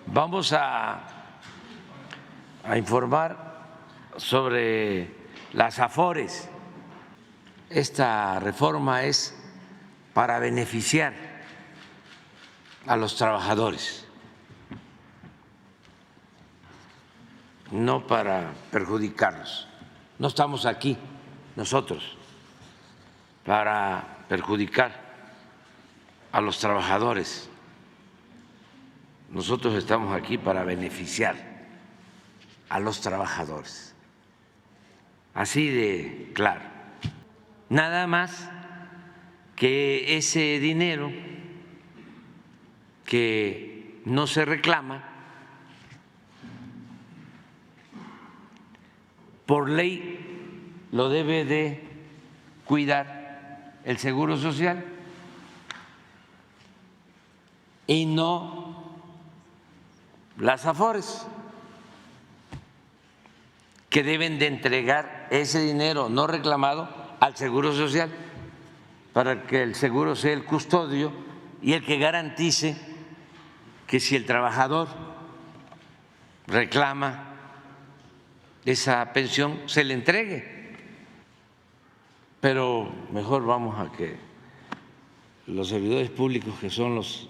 Vamos a informar sobre las AFORES. Esta reforma es para beneficiar a los trabajadores, no para perjudicarlos. No estamos aquí nosotros para perjudicar a los trabajadores. Nosotros estamos aquí para beneficiar a los trabajadores. Así de claro. Nada más que ese dinero que no se reclama, por ley lo debe de cuidar el Seguro Social y no las AFORES, que deben de entregar ese dinero no reclamado al Seguro Social para que el Seguro sea el custodio y el que garantice que si el trabajador reclama esa pensión se le entregue. Pero mejor vamos a que los servidores públicos, que son los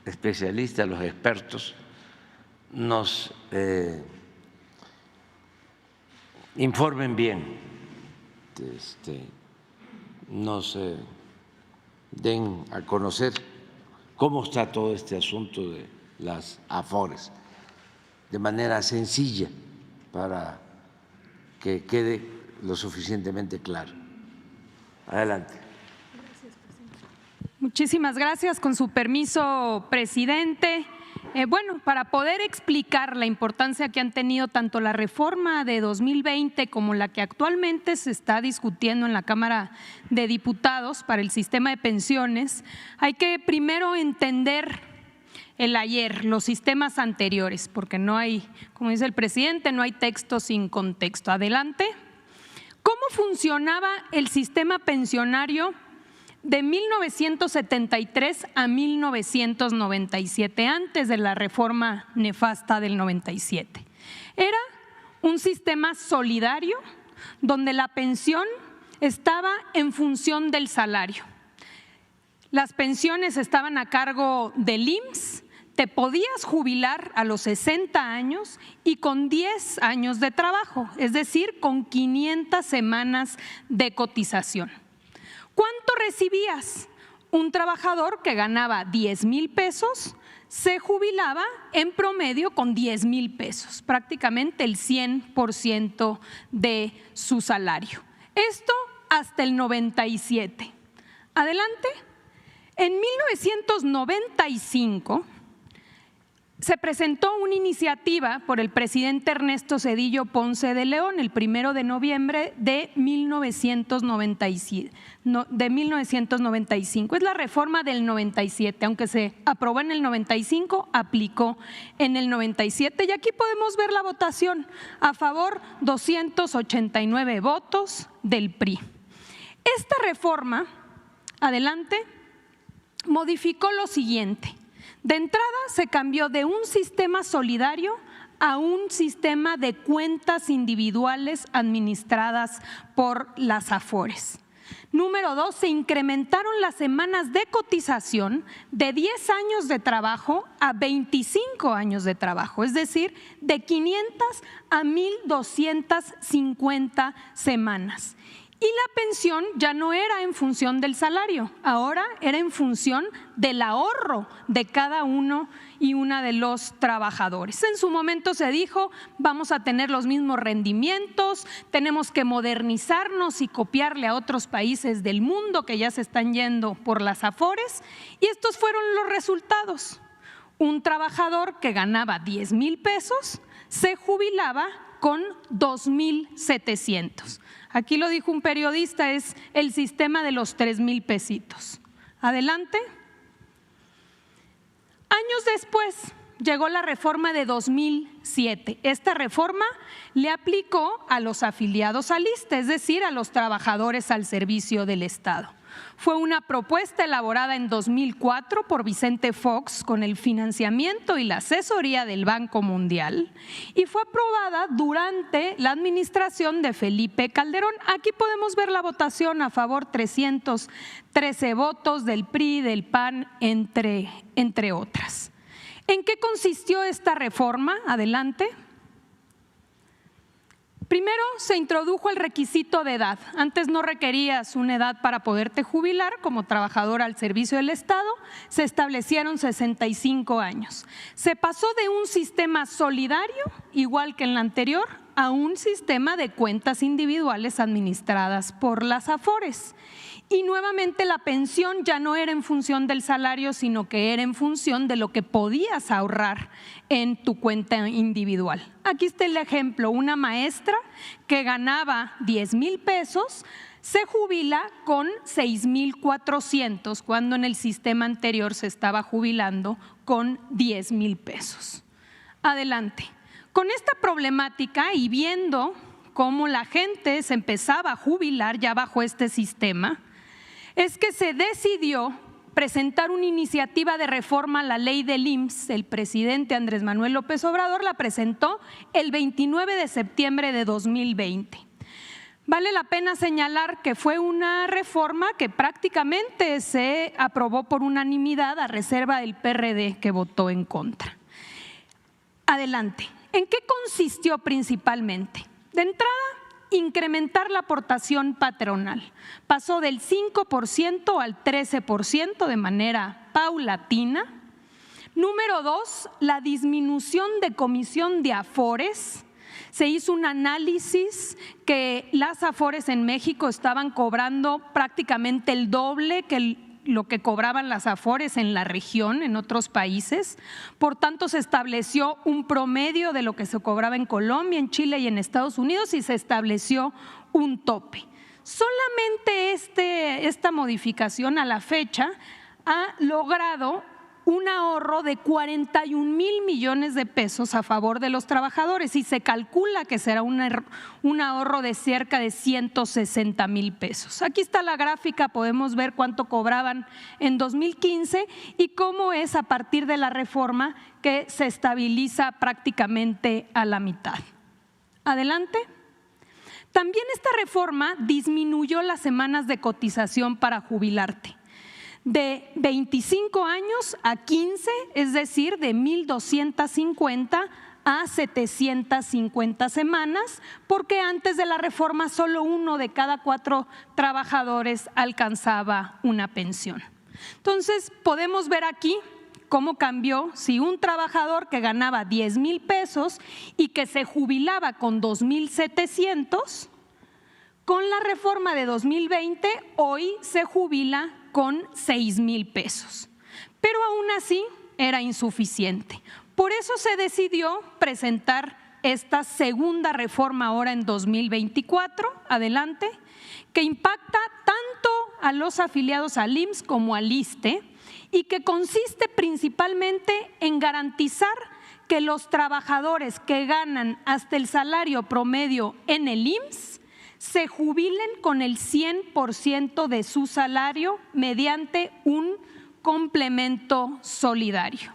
especialistas, los expertos, nos informen bien, nos den a conocer cómo está todo este asunto de las AFORES de manera sencilla para que quede lo suficientemente claro. Adelante. Muchísimas gracias. Con su permiso, presidente. Bueno, para poder explicar la importancia que han tenido tanto la reforma de 2020 como la que actualmente se está discutiendo en la Cámara de Diputados para el sistema de pensiones, hay que primero entender el ayer, los sistemas anteriores, porque no hay, como dice el presidente, no hay texto sin contexto. Adelante. ¿Cómo funcionaba el sistema pensionario de 1973 a 1997, antes de la reforma nefasta del 97? Era un sistema solidario donde la pensión estaba en función del salario. Las pensiones estaban a cargo del IMSS, te podías jubilar a los 60 años y con 10 años de trabajo, es decir, con 500 semanas de cotización. ¿Cuánto recibías? Un trabajador que ganaba 10,000 pesos se jubilaba en promedio con 10,000 pesos, prácticamente el 100% de su salario. Esto hasta el 97. Adelante. En 1995 se presentó una iniciativa por el presidente Ernesto Zedillo Ponce de León el 1 de noviembre de 1995. Es la reforma del 97, aunque se aprobó en el 95, aplicó en el 97. Y aquí podemos ver la votación. A favor, 289 votos del PRI. Esta reforma, adelante, modificó lo siguiente. De entrada se cambió de un sistema solidario a un sistema de cuentas individuales administradas por las AFORES. Número 2, se incrementaron las semanas de cotización de 10 años de trabajo a 25 años de trabajo, es decir, de 500 a 1,250 semanas. Y la pensión ya no era en función del salario, ahora era en función del ahorro de cada uno y una de los trabajadores. En su momento se dijo, vamos a tener los mismos rendimientos, tenemos que modernizarnos y copiarle a otros países del mundo que ya se están yendo por las AFORES, y estos fueron los resultados. Un trabajador que ganaba 10,000 pesos se jubilaba con 2,700. Aquí lo dijo un periodista, es el sistema de los 3,000 pesitos. Adelante. Años después llegó la reforma de 2007. Esta reforma le aplicó a los afiliados al ISSSTE, es decir, a los trabajadores al servicio del Estado. Fue una propuesta elaborada en 2004 por Vicente Fox con el financiamiento y la asesoría del Banco Mundial y fue aprobada durante la administración de Felipe Calderón. Aquí podemos ver la votación: a favor 313 votos, del PRI, del PAN, entre otras. ¿En qué consistió esta reforma? Adelante. Primero, se introdujo el requisito de edad. Antes no requerías una edad para poderte jubilar como trabajador al servicio del Estado, se establecieron 65 años. Se pasó de un sistema solidario, igual que en la anterior, a un sistema de cuentas individuales administradas por las AFORES. Y nuevamente la pensión ya no era en función del salario, sino que era en función de lo que podías ahorrar en tu cuenta individual. Aquí está el ejemplo: una maestra que ganaba 10,000 pesos se jubila con 6,400, cuando en el sistema anterior se estaba jubilando con 10,000 pesos. Adelante. Con esta problemática y viendo cómo la gente se empezaba a jubilar ya bajo este sistema, es que se decidió presentar una iniciativa de reforma a la ley del IMSS. El presidente Andrés Manuel López Obrador la presentó el 29 de septiembre de 2020. Vale la pena señalar que fue una reforma que prácticamente se aprobó por unanimidad, a reserva del PRD, que votó en contra. Adelante. ¿En qué consistió principalmente? De entrada, incrementar la aportación patronal. Pasó del 5% al 13% de manera paulatina. Número 2, la disminución de comisión de AFORES. Se hizo un análisis que las AFORES en México estaban cobrando prácticamente el doble que lo que cobraban las AFORES en la región, en otros países. Por tanto, se estableció un promedio de lo que se cobraba en Colombia, en Chile y en Estados Unidos, y se estableció un tope. Solamente esta modificación a la fecha ha logrado un ahorro de 41,000 millones de pesos a favor de los trabajadores y se calcula que será un ahorro de cerca de 160,000 pesos. Aquí está la gráfica, podemos ver cuánto cobraban en 2015 y cómo es a partir de la reforma que se estabiliza prácticamente a la mitad. Adelante. También esta reforma disminuyó las semanas de cotización para jubilarte, de 25 años a 15, es decir, de 1,250 a 750 semanas, porque antes de la reforma solo 1 de cada 4 trabajadores alcanzaba una pensión. Entonces, podemos ver aquí cómo cambió si un trabajador que ganaba 10,000 pesos y que se jubilaba con 2,700, con la reforma de 2020, hoy se jubila con 6,000 pesos. Pero aún así era insuficiente. Por eso se decidió presentar esta segunda reforma ahora en 2024, adelante, que impacta tanto a los afiliados al IMSS como al ISSSTE y que consiste principalmente en garantizar que los trabajadores que ganan hasta el salario promedio en el IMSS se jubilen con el 100% de su salario mediante un complemento solidario.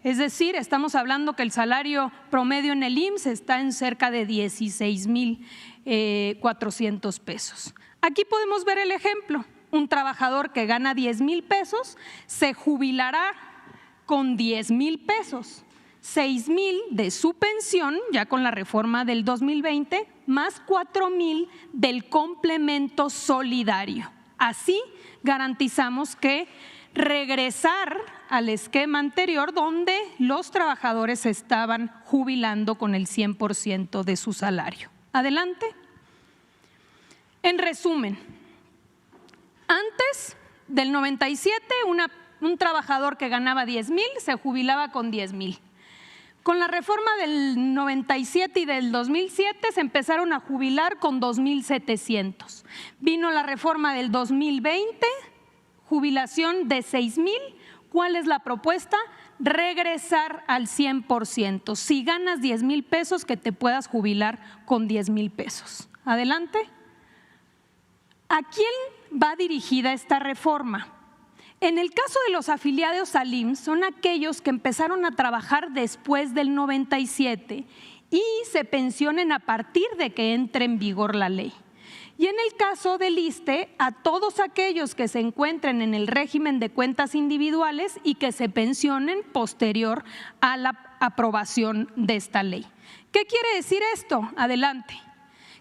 Es decir, estamos hablando que el salario promedio en el IMSS está en cerca de 16,400 pesos. Aquí podemos ver el ejemplo: un trabajador que gana 10,000 pesos se jubilará con 10,000 pesos. 6,000 de su pensión, ya con la reforma del 2020, más 4,000 del complemento solidario. Así garantizamos que regresar al esquema anterior donde los trabajadores estaban jubilando con el 100% de su salario. Adelante. En resumen, antes del 97, un trabajador que ganaba 10,000 se jubilaba con 10,000. Con la reforma del 97 y del 2007 se empezaron a jubilar con 2,700. Vino la reforma del 2020, jubilación de 6,000. ¿Cuál es la propuesta? Regresar al 100%. Si ganas 10,000 pesos, que te puedas jubilar con 10,000 pesos. Adelante. ¿A quién va dirigida esta reforma? En el caso de los afiliados al IMSS, son aquellos que empezaron a trabajar después del 97 y se pensionen a partir de que entre en vigor la ley. Y en el caso del ISSSTE, a todos aquellos que se encuentren en el régimen de cuentas individuales y que se pensionen posterior a la aprobación de esta ley. ¿Qué quiere decir esto? Adelante.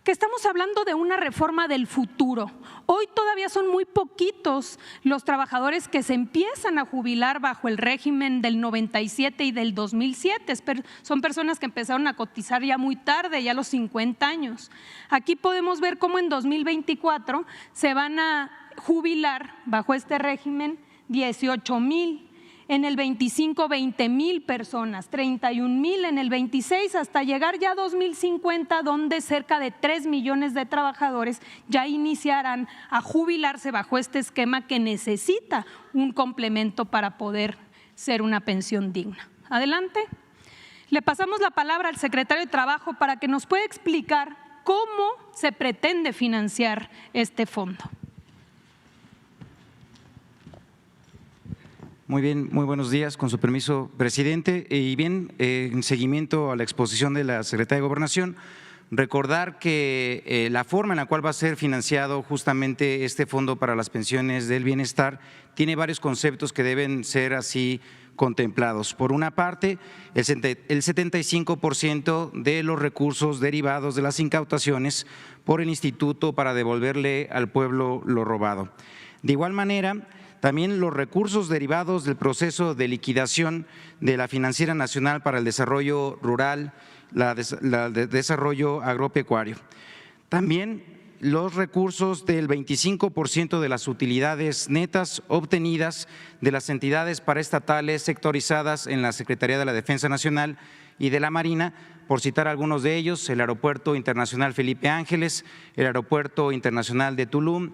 Que estamos hablando de una reforma del futuro. Hoy todavía son muy poquitos los trabajadores que se empiezan a jubilar bajo el régimen del 97 y del 2007. Son personas que empezaron a cotizar ya muy tarde, ya a los 50 años. Aquí podemos ver cómo en 2024 se van a jubilar bajo este régimen 18,000. En el 25, 20,000 personas, 31,000 en el 26, hasta llegar ya a 2050, donde cerca de 3 millones de trabajadores ya iniciarán a jubilarse bajo este esquema que necesita un complemento para poder ser una pensión digna. Adelante. Le pasamos la palabra al secretario de Trabajo para que nos pueda explicar cómo se pretende financiar este fondo. Muy bien, muy buenos días, con su permiso, presidente. Y bien, en seguimiento a la exposición de la Secretaría de Gobernación, recordar que la forma en la cual va a ser financiado justamente este Fondo para las Pensiones del Bienestar tiene varios conceptos que deben ser así contemplados. Por una parte, el 75% de los recursos derivados de las incautaciones por el Instituto para devolverle al pueblo lo robado. De igual manera, también los recursos derivados del proceso de liquidación de la Financiera Nacional para el Desarrollo Rural, desarrollo agropecuario. También los recursos del 25% de las utilidades netas obtenidas de las entidades paraestatales sectorizadas en la Secretaría de la Defensa Nacional y de la Marina, por citar algunos de ellos: el Aeropuerto Internacional Felipe Ángeles, el Aeropuerto Internacional de Tulum,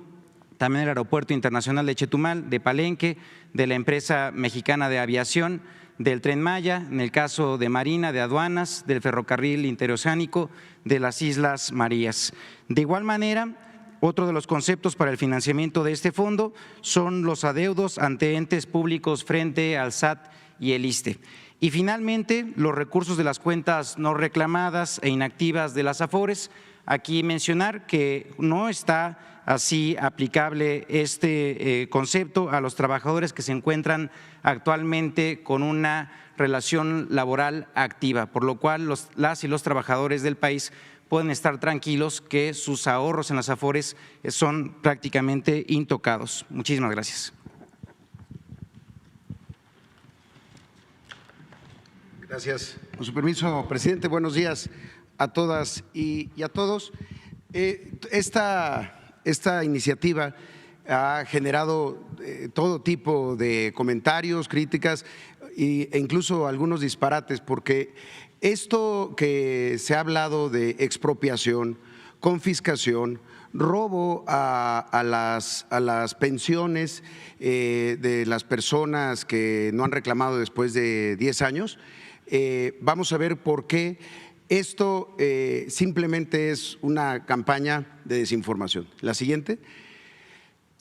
también el Aeropuerto Internacional de Chetumal, de Palenque, de la empresa mexicana de aviación, del Tren Maya, en el caso de Marina, de aduanas, del ferrocarril interoceánico, de las Islas Marías. De igual manera, otro de los conceptos para el financiamiento de este fondo son los adeudos ante entes públicos frente al SAT y el ISSSTE. Y finalmente, los recursos de las cuentas no reclamadas e inactivas de las AFORES. Aquí mencionar que no está así aplicable este concepto a los trabajadores que se encuentran actualmente con una relación laboral activa, por lo cual las y los trabajadores del país pueden estar tranquilos que sus ahorros en las AFORES son prácticamente intocados. Muchísimas gracias. Gracias. Con su permiso, presidente, buenos días a todas y a todos. Esta iniciativa ha generado todo tipo de comentarios, críticas e incluso algunos disparates, porque esto que se ha hablado de expropiación, confiscación, robo a las pensiones de las personas que no han reclamado después de 10 años, vamos a ver por qué. Esto simplemente es una campaña de desinformación. La siguiente.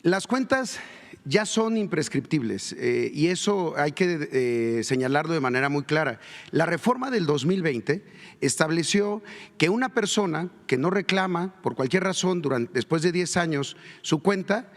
Las cuentas ya son imprescriptibles y eso hay que señalarlo de manera muy clara. La reforma del 2020 estableció que una persona que no reclama por cualquier razón después de 10 años su cuenta,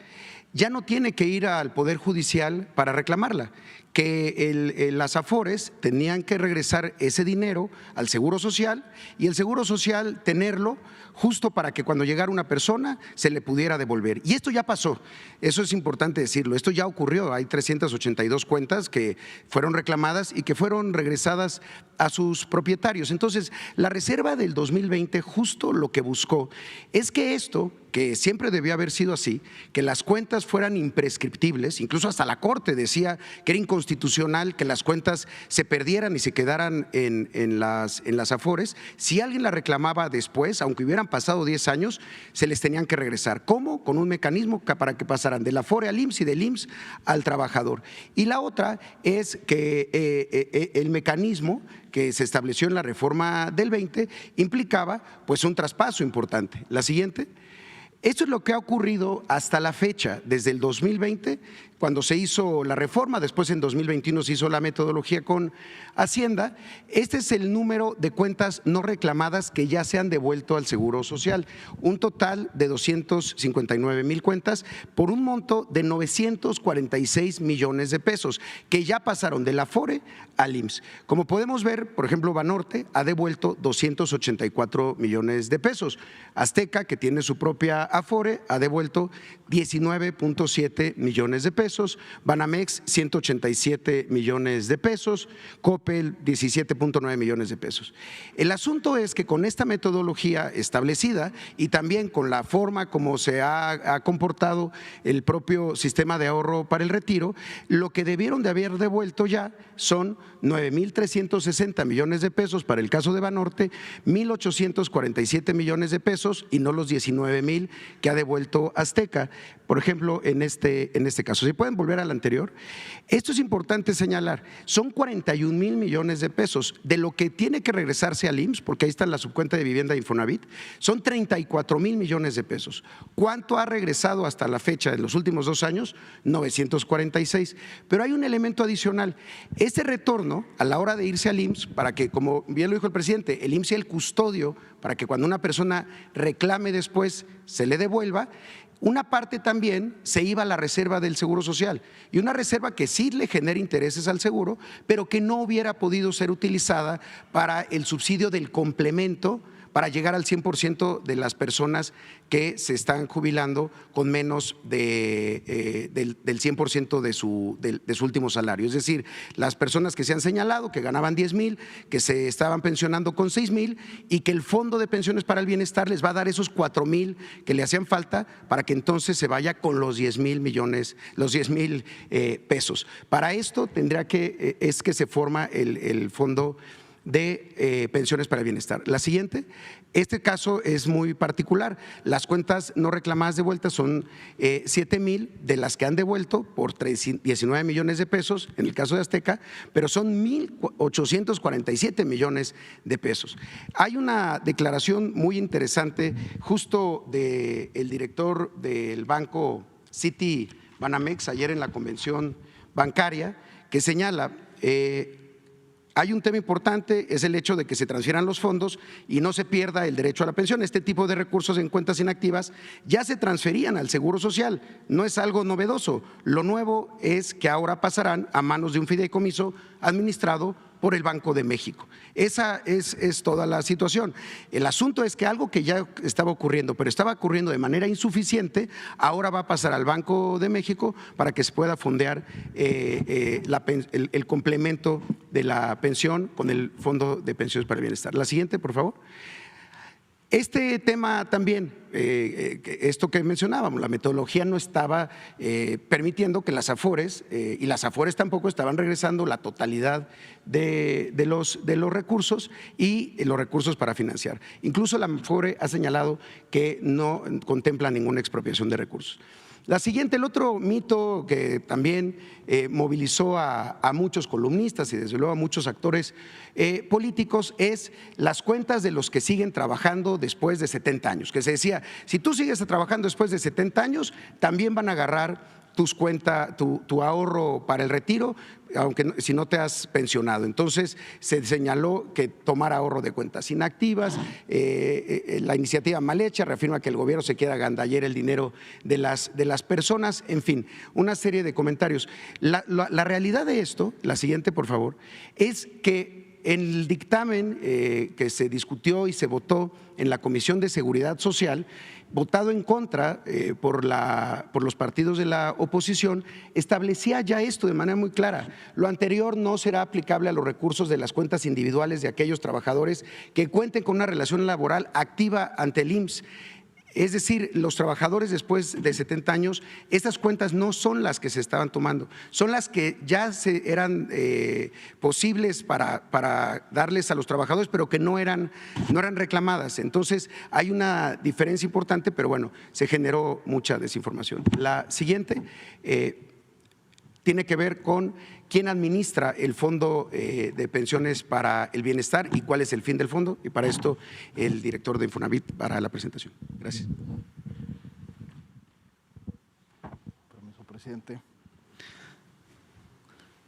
ya no tiene que ir al Poder Judicial para reclamarla, que las AFORES tenían que regresar ese dinero al Seguro Social y el Seguro Social tenerlo justo para que cuando llegara una persona se le pudiera devolver. Y esto ya pasó, eso es importante decirlo, esto ya ocurrió, hay 382 cuentas que fueron reclamadas y que fueron regresadas a sus propietarios. Entonces, la reserva del 2020 justo lo que buscó es que esto, que siempre debió haber sido así, que las cuentas fueran imprescriptibles, incluso hasta la Corte decía que era inconstitucional que las cuentas se perdieran y se quedaran en las AFORES. Si alguien la reclamaba después, aunque hubieran pasado 10 años, se les tenían que regresar. ¿Cómo? Con un mecanismo para que pasaran de la AFORE al IMSS y del IMSS al trabajador. Y la otra es que el mecanismo que se estableció en la reforma del 20 implicaba pues un traspaso importante. La siguiente. Esto es lo que ha ocurrido hasta la fecha, desde el 2020, cuando se hizo la reforma, después en 2021 se hizo la metodología con Hacienda. Este es el número de cuentas no reclamadas que ya se han devuelto al Seguro Social, un total de 259,000 cuentas por un monto de 946 millones de pesos, que ya pasaron del Afore al IMSS. Como podemos ver, por ejemplo, Banorte ha devuelto 284 millones de pesos. Azteca, que tiene su propia Afore, ha devuelto 19.7 millones de pesos. Banamex, 187 millones de pesos. Coppel, 17.9 millones de pesos. El asunto es que con esta metodología establecida y también con la forma como se ha comportado el propio sistema de ahorro para el retiro, lo que debieron de haber devuelto ya son 9,360 millones de pesos para el caso de Banorte, 1,847 millones de pesos y no los 19,000 que ha devuelto Azteca, por ejemplo, en este caso. Si pueden volver al anterior. Esto es importante señalar, son 41,000 millones de pesos de lo que tiene que regresarse al IMSS, porque ahí está la subcuenta de vivienda de Infonavit, son 34,000 millones de pesos. ¿Cuánto ha regresado hasta la fecha de los últimos 2 años? 946. Pero hay un elemento adicional. Este retorno a la hora de irse al IMSS, para que, como bien lo dijo el presidente, el IMSS sea el custodio para que cuando una persona reclame después se le devuelva, una parte también se iba a la reserva del Seguro Social, y una reserva que sí le genera intereses al seguro, pero que no hubiera podido ser utilizada para el subsidio del complemento para llegar al 100% de las personas que se están jubilando con menos del 100% de su último salario. Es decir, las personas que se han señalado, que ganaban 10,000, que se estaban pensionando con 6,000 y que el Fondo de Pensiones para el Bienestar les va a dar esos 4,000 que le hacían falta para que entonces se vaya con los 10,000 millones, los 10,000 pesos. Para esto tendría que se forma el Fondo de Pensiones para el Bienestar. La siguiente, este caso es muy particular. Las cuentas no reclamadas de vuelta son 7,000 de las que han devuelto por 19 millones de pesos en el caso de Azteca, pero son 1,847 millones de pesos. Hay una declaración muy interesante justo del director del banco City Banamex ayer en la convención bancaria, que señala hay un tema importante, es el hecho de que se transfieran los fondos y no se pierda el derecho a la pensión. Este tipo de recursos en cuentas inactivas ya se transferían al Seguro Social, no es algo novedoso. Lo nuevo es que ahora pasarán a manos de un fideicomiso administrado por el Banco de México. Esa es toda la situación. El asunto es que algo que ya estaba ocurriendo, pero estaba ocurriendo de manera insuficiente, ahora va a pasar al Banco de México para que se pueda fondear el complemento de la pensión con el Fondo de Pensiones para el Bienestar. La siguiente, por favor. Este tema también, esto que mencionábamos, la metodología no estaba permitiendo que las Afores, y las Afores tampoco estaban regresando la totalidad de los recursos y los recursos para financiar. Incluso la Afore ha señalado que no contempla ninguna expropiación de recursos. La siguiente, el otro mito que también movilizó a muchos columnistas y desde luego a muchos actores políticos es las cuentas de los que siguen trabajando después de 70 años, que se decía, si tú sigues trabajando después de 70 años, también van a agarrar tu ahorro para el retiro, aunque si no te has pensionado. Entonces se señaló que tomar ahorro de cuentas inactivas, la iniciativa mal hecha reafirma que el gobierno se quiere agandallar el dinero de las personas, en fin, una serie de comentarios. La realidad de esto, la siguiente por favor, es que en el dictamen que se discutió y se votó en la Comisión de Seguridad Social, votado en contra por los partidos de la oposición, establecía ya esto de manera muy clara. Lo anterior no será aplicable a los recursos de las cuentas individuales de aquellos trabajadores que cuenten con una relación laboral activa ante el IMSS. Es decir, los trabajadores después de 70 años, estas cuentas no son las que se estaban tomando, son las que ya eran posibles para darles a los trabajadores, pero que no eran reclamadas. Entonces, hay una diferencia importante, pero bueno, se generó mucha desinformación. La siguiente tiene que ver con quién administra el Fondo de Pensiones para el Bienestar y cuál es el fin del fondo. Y para esto, el director de Infonavit para la presentación. Gracias. presidente.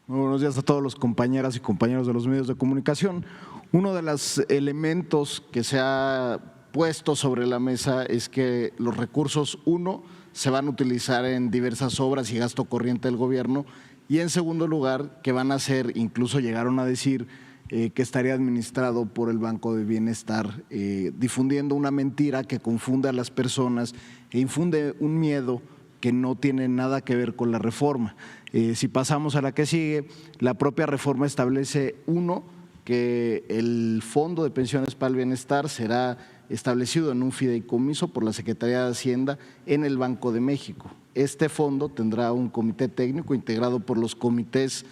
Muy buenos días a todos los compañeras y compañeros de los medios de comunicación. Uno de los elementos que se ha puesto sobre la mesa es que los recursos, uno, se van a utilizar en diversas obras y gasto corriente del gobierno, y en segundo lugar, que van a ser, incluso llegaron a decir, que estaría administrado por el Banco de Bienestar, difundiendo una mentira que confunde a las personas e infunde un miedo que no tiene nada que ver con la reforma. Si pasamos a la que sigue, la propia reforma establece, uno, que el Fondo de Pensiones para el Bienestar será establecido en un fideicomiso por la Secretaría de Hacienda en el Banco de México. Este fondo tendrá un comité técnico integrado por los comités,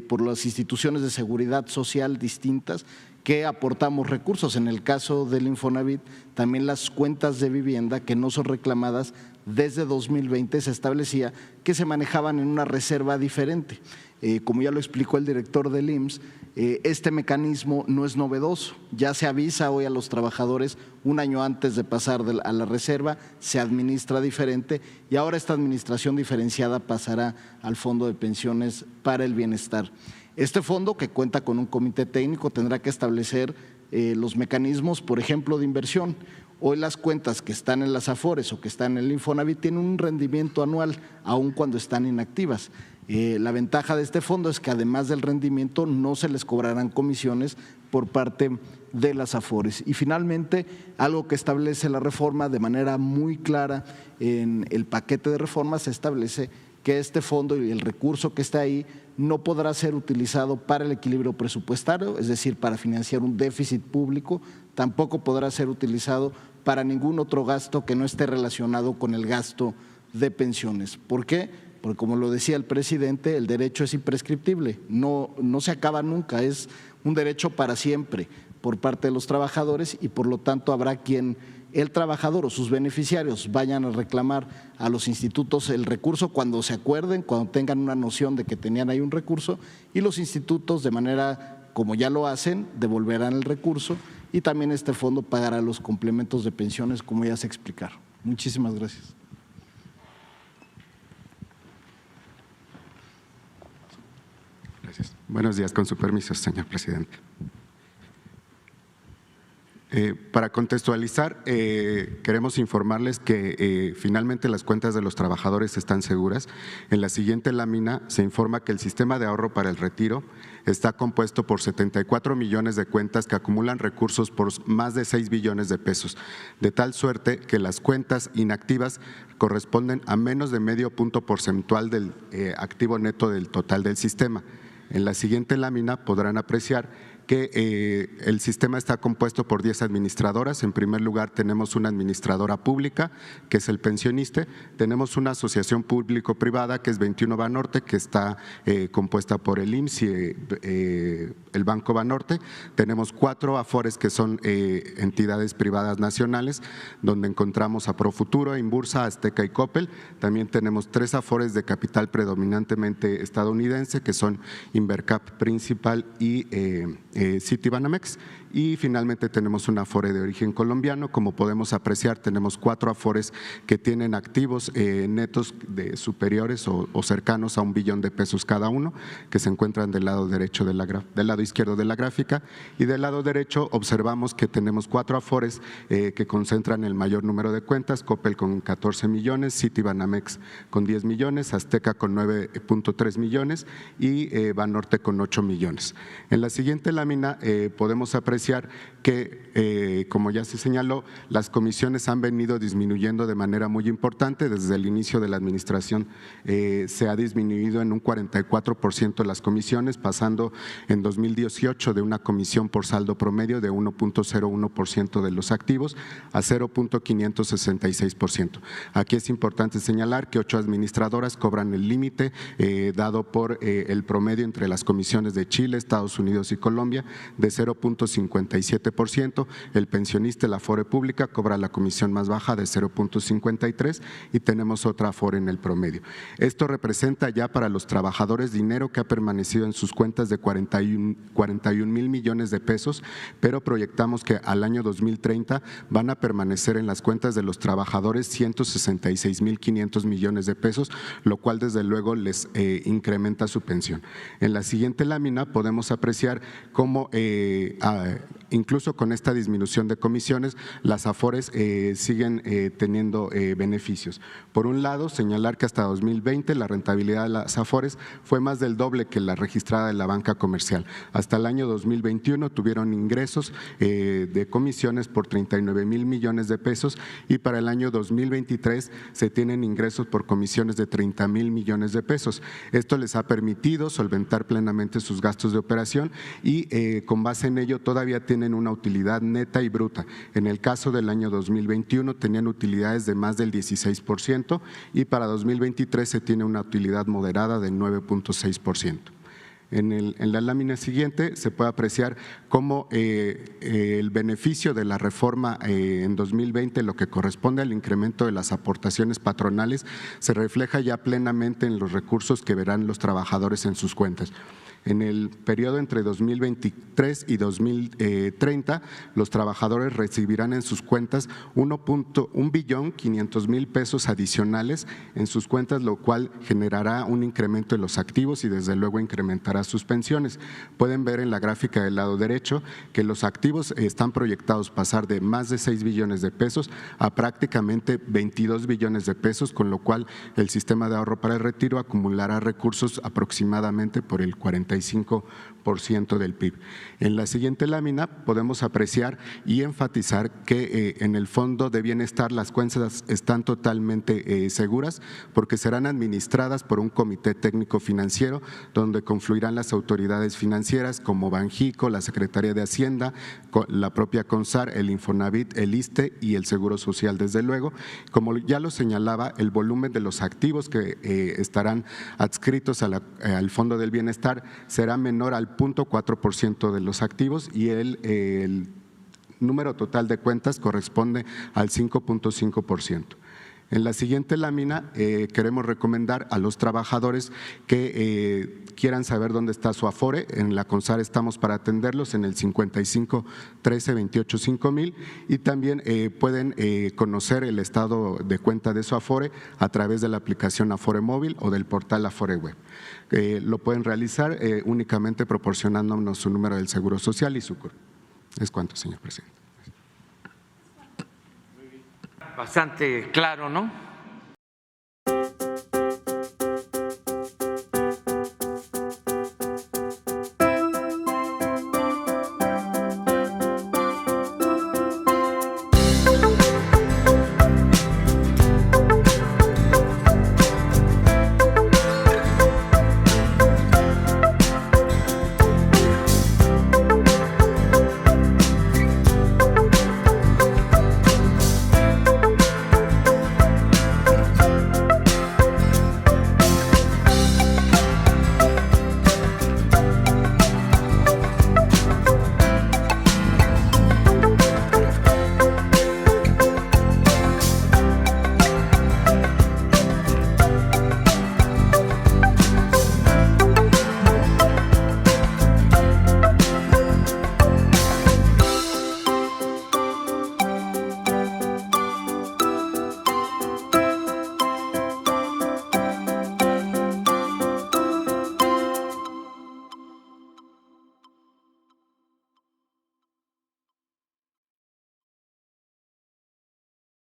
por las instituciones de seguridad social distintas que aportamos recursos. En el caso del Infonavit, también las cuentas de vivienda que no son reclamadas desde 2020 se establecía que se manejaban en una reserva diferente. Como ya lo explicó el director del IMSS, este mecanismo no es novedoso, ya se avisa hoy a los trabajadores un año antes de pasar a la reserva, se administra diferente y ahora esta administración diferenciada pasará al Fondo de Pensiones para el Bienestar. Este fondo, que cuenta con un comité técnico, tendrá que establecer los mecanismos, por ejemplo, de inversión. Hoy las cuentas que están en las Afores o que están en el Infonavit tienen un rendimiento anual, aun cuando están inactivas. La ventaja de este fondo es que además del rendimiento no se les cobrarán comisiones por parte de las Afores. Y finalmente, algo que establece la reforma de manera muy clara en el paquete de reformas, se establece que este fondo y el recurso que está ahí no podrá ser utilizado para el equilibrio presupuestario, es decir, para financiar un déficit público, tampoco podrá ser utilizado para ningún otro gasto que no esté relacionado con el gasto de pensiones. ¿Por qué? Porque como lo decía el presidente, el derecho es imprescriptible, no se acaba nunca, es un derecho para siempre por parte de los trabajadores y por lo tanto habrá quien el trabajador o sus beneficiarios vayan a reclamar a los institutos el recurso cuando se acuerden, cuando tengan una noción de que tenían ahí un recurso, y los institutos, de manera como ya lo hacen, devolverán el recurso y también este fondo pagará los complementos de pensiones como ya se explicaron. Muchísimas gracias. Gracias. Buenos días, con su permiso, señor presidente. Para contextualizar, queremos informarles que finalmente las cuentas de los trabajadores están seguras. En la siguiente lámina se informa que el sistema de ahorro para el retiro está compuesto por 74 millones de cuentas que acumulan recursos por más de 6 billones de pesos, de tal suerte que las cuentas inactivas corresponden a menos de medio punto porcentual del activo neto del total del sistema. En la siguiente lámina podrán apreciar que el sistema está compuesto por 10 administradoras. En primer lugar tenemos una administradora pública, que es el Pensioniste, tenemos una asociación público-privada que es 21 Banorte, que está compuesta por el IMSS y el Banco Banorte, tenemos 4 Afores que son entidades privadas nacionales, donde encontramos a Profuturo, Inbursa, Azteca y Coppel. También tenemos 3 Afores de capital predominantemente estadounidense, que son Invercap, Principal y Citibanamex, y finalmente tenemos un Afore de origen colombiano. Como podemos apreciar, tenemos 4 Afores que tienen activos netos de superiores o cercanos a $1 billón de pesos cada uno, que se encuentran del lado derecho del lado izquierdo de la gráfica, y del lado derecho observamos que tenemos 4 Afores que concentran el mayor número de cuentas: Coppel con 14 millones, Citibanamex con 10 millones, Azteca con 9.3 millones y Banorte con 8 millones. En la siguiente lámina podemos apreciar que, como ya se señaló, las comisiones han venido disminuyendo de manera muy importante. Desde el inicio de la administración se ha disminuido en un 44% las comisiones, pasando en 2018 de una comisión por saldo promedio de 1.01% de los activos a 0.566%. Aquí es importante señalar que 8 administradoras cobran el límite dado por el promedio entre las comisiones de Chile, Estados Unidos y Colombia de 0.50 0.57%, el pensionista y la Afore pública cobra la comisión más baja de 0.53 y tenemos otra Afore en el promedio. Esto representa ya para los trabajadores dinero que ha permanecido en sus cuentas de 41,000 millones de pesos, pero proyectamos que al año 2030 van a permanecer en las cuentas de los trabajadores 166,500 millones de pesos, lo cual desde luego les incrementa su pensión. En la siguiente lámina podemos apreciar cómo incluso con esta disminución de comisiones, las Afores siguen teniendo beneficios. Por un lado, señalar que hasta 2020 la rentabilidad de las Afores fue más del doble que la registrada de la banca comercial. Hasta el año 2021 tuvieron ingresos de comisiones por 39,000 millones de pesos y para el año 2023 se tienen ingresos por comisiones de 30,000 millones de pesos. Esto les ha permitido solventar plenamente sus gastos de operación y con base en ello todavía tienen una utilidad neta y bruta. En el caso del año 2021 tenían utilidades de más del 16% y para 2023 se tiene una utilidad moderada del 9.6%. En la lámina siguiente se puede apreciar cómo el beneficio de la reforma en 2020, lo que corresponde al incremento de las aportaciones patronales, se refleja ya plenamente en los recursos que verán los trabajadores en sus cuentas. En el periodo entre 2023 y 2030, los trabajadores recibirán en sus cuentas 1.500.000 pesos adicionales en sus cuentas, lo cual generará un incremento en los activos y desde luego incrementará sus pensiones. Pueden ver en la gráfica del lado derecho que los activos están proyectados pasar de más de 6 billones de pesos a prácticamente 22 billones de pesos, con lo cual el sistema de ahorro para el retiro acumulará recursos aproximadamente por el 45% del PIB. En la siguiente lámina podemos apreciar y enfatizar que en el Fondo de Bienestar las cuentas están totalmente seguras porque serán administradas por un comité técnico financiero donde confluirán las autoridades financieras como Banjico, la Secretaría de Hacienda, la propia CONSAR, el Infonavit, el ISSSTE y el Seguro Social, desde luego. Como ya lo señalaba, el volumen de los activos que estarán adscritos al Fondo del Bienestar será menor al 0.4% de los activos y el número total de cuentas corresponde al 5.5%. En la siguiente lámina queremos recomendar a los trabajadores que quieran saber dónde está su Afore. En la CONSAR estamos para atenderlos en el 55 13 28 5000 y también pueden conocer el estado de cuenta de su Afore a través de la aplicación Afore Móvil o del portal Afore Web. Lo pueden realizar únicamente proporcionándonos su número del Seguro Social y su CUR. Es cuanto, señor presidente. Bastante claro, ¿no?